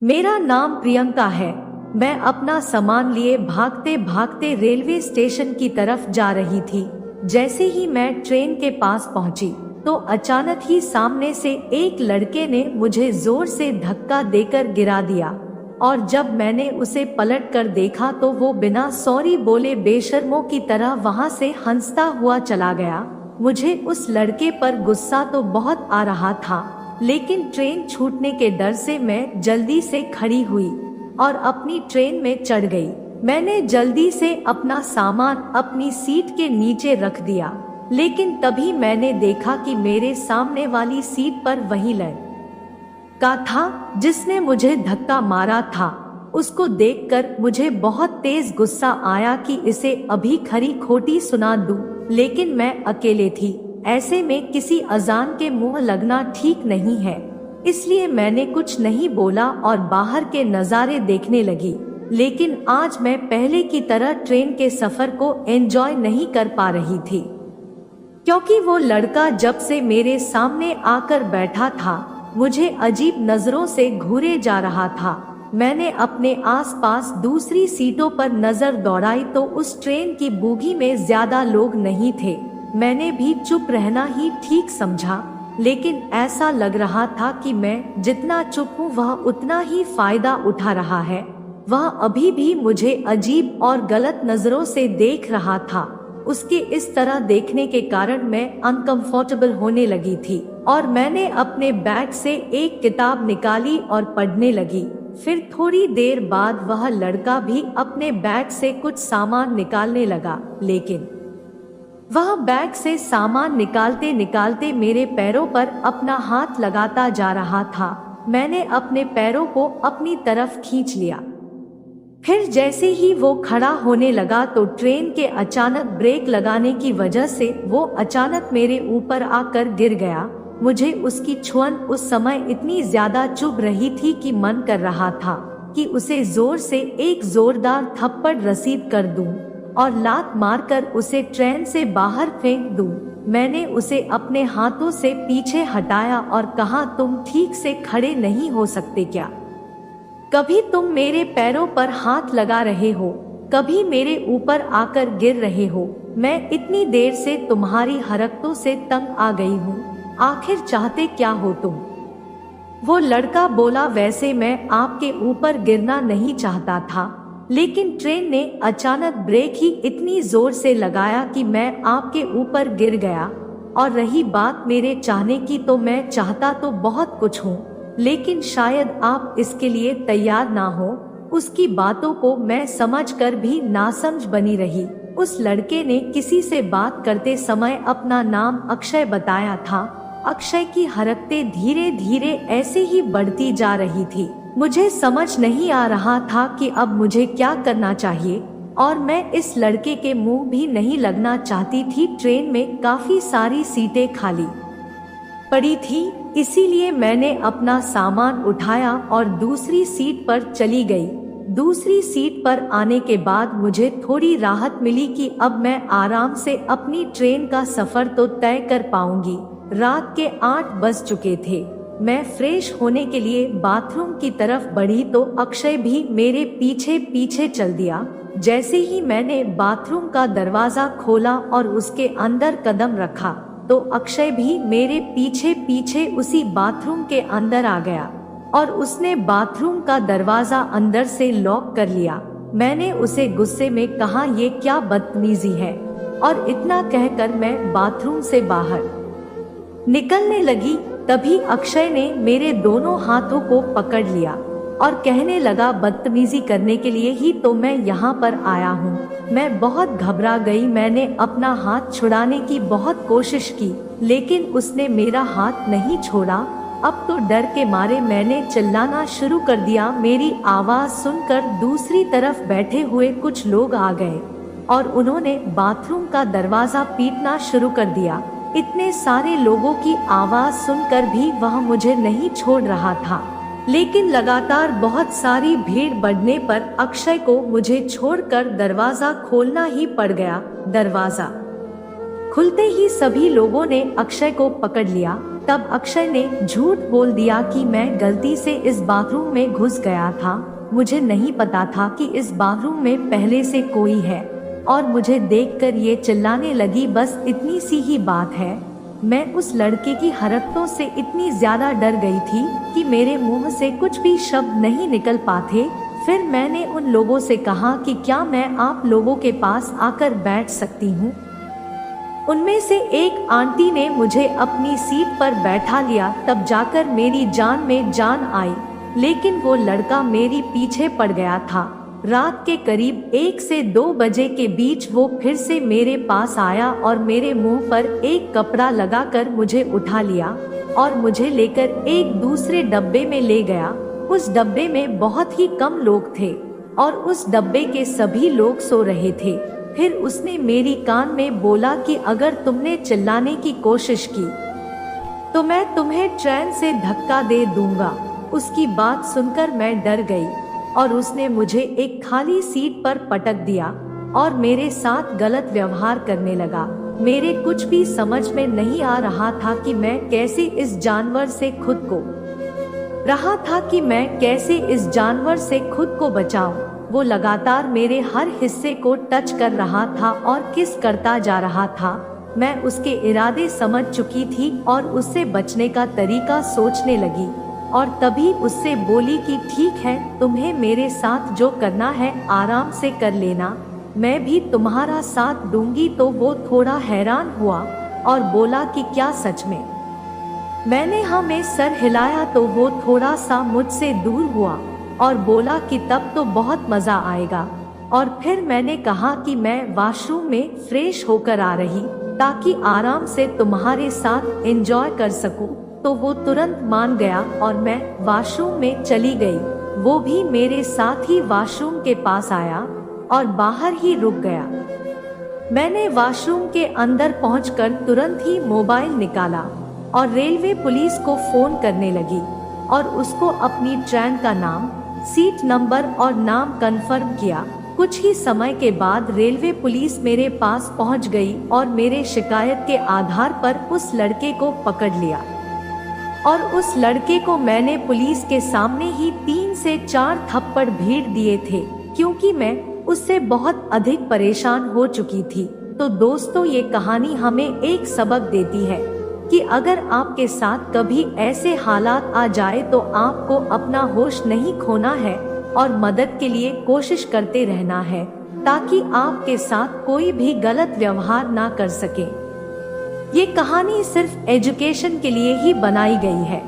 मेरा नाम प्रियंका है। मैं अपना सामान लिए भागते भागते रेलवे स्टेशन की तरफ जा रही थी। जैसे ही मैं ट्रेन के पास पहुंची, तो अचानक ही सामने से एक लड़के ने मुझे जोर से धक्का देकर गिरा दिया। और जब मैंने उसे पलट कर देखा तो वो बिना सॉरी बोले बेशर्मों की तरह वहां से हंसता हुआ चला गया। मुझे उस लड़के पर गुस्सा तो बहुत आ रहा था, लेकिन ट्रेन छूटने के डर से मैं जल्दी से खड़ी हुई और अपनी ट्रेन में चढ़ गई। मैंने जल्दी से अपना सामान अपनी सीट के नीचे रख दिया, लेकिन तभी मैंने देखा कि मेरे सामने वाली सीट पर वही लड़का था जिसने मुझे धक्का मारा था। उसको देखकर मुझे बहुत तेज गुस्सा आया कि इसे अभी खरी खोटी सुना दूं, लेकिन मैं अकेले थी। ऐसे में किसी अजान के मुंह लगना ठीक नहीं है, इसलिए मैंने कुछ नहीं बोला और बाहर के नज़ारे देखने लगी। लेकिन आज मैं पहले की तरह ट्रेन के सफर को एंजॉय नहीं कर पा रही थी, क्योंकि वो लड़का जब से मेरे सामने आकर बैठा था, मुझे अजीब नजरों से घूरे जा रहा था। मैंने अपने आसपास दूसरी सीटों पर नजर दौड़ाई तो उस ट्रेन की बोगी में ज्यादा लोग नहीं थे। मैंने भी चुप रहना ही ठीक समझा, लेकिन ऐसा लग रहा था कि मैं जितना चुप हूँ वह उतना ही फायदा उठा रहा है। वह अभी भी मुझे अजीब और गलत नजरों से देख रहा था। उसके इस तरह देखने के कारण मैं अनकंफर्टेबल होने लगी थी और मैंने अपने बैग से एक किताब निकाली और पढ़ने लगी। फिर थोड़ी देर बाद वह लड़का भी अपने बैग से कुछ सामान निकालने लगा, लेकिन वह बैग से सामान निकालते निकालते मेरे पैरों पर अपना हाथ लगाता जा रहा था। मैंने अपने पैरों को अपनी तरफ खींच लिया। फिर जैसे ही वो खड़ा होने लगा तो ट्रेन के अचानक ब्रेक लगाने की वजह से वो अचानक मेरे ऊपर आकर गिर गया। मुझे उसकी छुअन उस समय इतनी ज्यादा चुभ रही थी कि मन कर रहा था कि उसे जोर से एक जोरदार थप्पड़ रसीद कर दूं और लात मारकर उसे ट्रेन से बाहर फेंक दूं। मैंने उसे अपने हाथों से पीछे हटाया और कहा, तुम ठीक से खड़े नहीं हो सकते क्या? कभी तुम मेरे पैरों पर हाथ लगा रहे हो, कभी मेरे ऊपर आकर गिर रहे हो। मैं इतनी देर से तुम्हारी हरकतों से तंग आ गई हूँ। आखिर चाहते क्या हो तुम? वो लड़का बोला, वैसे मैं आपके ऊपर गिरना नहीं चाहता था, लेकिन ट्रेन ने अचानक ब्रेक ही इतनी जोर से लगाया कि मैं आपके ऊपर गिर गया। और रही बात मेरे चाहने की, तो मैं चाहता तो बहुत कुछ हूँ, लेकिन शायद आप इसके लिए तैयार ना हो। उसकी बातों को मैं समझकर भी नासमझ बनी रही। उस लड़के ने किसी से बात करते समय अपना नाम अक्षय बताया था। अक्षय की हरकतें धीरे धीरे ऐसे ही बढ़ती जा रही थी। मुझे समझ नहीं आ रहा था कि अब मुझे क्या करना चाहिए, और मैं इस लड़के के मुंह भी नहीं लगना चाहती थी। ट्रेन में काफी सारी सीटें खाली पड़ी थी, इसीलिए मैंने अपना सामान उठाया और दूसरी सीट पर चली गई। दूसरी सीट पर आने के बाद मुझे थोड़ी राहत मिली कि अब मैं आराम से अपनी ट्रेन का सफर तो तय कर पाऊंगी। रात के 8 बज चुके थे। मैं फ्रेश होने के लिए बाथरूम की तरफ बढ़ी तो अक्षय भी मेरे पीछे पीछे चल दिया। जैसे ही मैंने बाथरूम का दरवाजा खोला और उसके अंदर कदम रखा, तो अक्षय भी मेरे पीछे पीछे उसी बाथरूम के अंदर आ गया और उसने बाथरूम का दरवाजा अंदर से लॉक कर लिया। मैंने उसे गुस्से में कहा, ये क्या बदतमीजी है? और इतना कहकर मैं बाथरूम से बाहर निकलने लगी। तभी अक्षय ने मेरे दोनों हाथों को पकड़ लिया और कहने लगा, बदतमीजी करने के लिए ही तो मैं यहाँ पर आया हूँ। मैं बहुत घबरा गई। मैंने अपना हाथ छुड़ाने की बहुत कोशिश की, लेकिन उसने मेरा हाथ नहीं छोड़ा। अब तो डर के मारे मैंने चिल्लाना शुरू कर दिया। मेरी आवाज सुनकर दूसरी तरफ बैठे हुए कुछ लोग आ गए और उन्होंने बाथरूम का दरवाजा पीटना शुरू कर दिया। इतने सारे लोगों की आवाज सुनकर भी वह मुझे नहीं छोड़ रहा था, लेकिन लगातार बहुत सारी भीड़ बढ़ने पर अक्षय को मुझे छोड़कर दरवाजा खोलना ही पड़ गया। दरवाजा खुलते ही सभी लोगों ने अक्षय को पकड़ लिया तब अक्षय ने झूठ बोल दिया कि मैं गलती से इस बाथरूम में घुस गया था। मुझे नहीं पता था कि इस बाथरूम में पहले से कोई है और मुझे देखकर ये चिल्लाने लगी। बस इतनी सी ही बात है। मैं उस लड़के की हरकतों से इतनी ज्यादा डर गई थी कि मेरे मुंह से कुछ भी शब्द नहीं निकल पाते। फिर मैंने उन लोगों से कहा कि क्या मैं आप लोगों के पास आकर बैठ सकती हूँ। उनमें से एक आंटी ने मुझे अपनी सीट पर बैठा लिया। तब जाकर मेरी जान में जान आई, लेकिन वो लड़का मेरी पीछे पड़ गया था। रात के करीब 1 से 2 बजे के बीच वो फिर से मेरे पास आया और मेरे मुंह पर एक कपड़ा लगाकर मुझे उठा लिया और मुझे लेकर एक दूसरे डब्बे में ले गया। उस डब्बे में बहुत ही कम लोग थे और उस डब्बे के सभी लोग सो रहे थे। फिर उसने मेरी कान में बोला कि अगर तुमने चिल्लाने की कोशिश की तो मैं तुम्हें ट्रेन से धक्का दे दूंगा। उसकी बात सुनकर मैं डर गई और उसने मुझे एक खाली सीट पर पटक दिया और मेरे साथ गलत व्यवहार करने लगा। मेरे कुछ भी समझ में नहीं आ रहा था कि मैं कैसे इस जानवर से खुद को बचाऊं। वो लगातार मेरे हर हिस्से को टच कर रहा था और किस करता जा रहा था। मैं उसके इरादे समझ चुकी थी और उससे बचने का तरीका सोचने लगी और तभी उससे बोली कि ठीक है, तुम्हें मेरे साथ जो करना है आराम से कर लेना, मैं भी तुम्हारा साथ दूंगी। तो वो थोड़ा हैरान हुआ और बोला कि क्या सच में? मैंने हाँ में सर हिलाया तो वो थोड़ा सा मुझसे दूर हुआ और बोला कि तब तो बहुत मजा आएगा। और फिर मैंने कहा कि मैं वॉशरूम में फ्रेश होकर आ रही ताकि आराम से तुम्हारे साथ एंजॉय कर सकूं। तो वो तुरंत मान गया और मैं वॉशरूम में चली गई। वो भी मेरे साथ ही वॉशरूम के पास आया और बाहर ही रुक गया। मैंने वॉशरूम के अंदर पहुंचकर तुरंत ही मोबाइल निकाला और रेलवे पुलिस को फोन करने लगी और उसको अपनी ट्रेन का नाम, सीट नंबर और नाम कंफर्म किया। कुछ ही समय के बाद रेलवे पुलिस मेरे पास पहुंच गई और मेरे शिकायत के आधार पर उस लड़के को पकड़ लिया और उस लड़के को मैंने पुलिस के सामने ही 3 से 4 थप्पड़ भीड़ दिए थे, क्योंकि मैं उससे बहुत अधिक परेशान हो चुकी थी। तो दोस्तों, ये कहानी हमें एक सबक देती है कि अगर आपके साथ कभी ऐसे हालात आ जाए तो आपको अपना होश नहीं खोना है और मदद के लिए कोशिश करते रहना है ताकि आपके साथ कोई भी गलत व्यवहार ना कर सके। ये कहानी सिर्फ एजुकेशन के लिए ही बनाई गई है।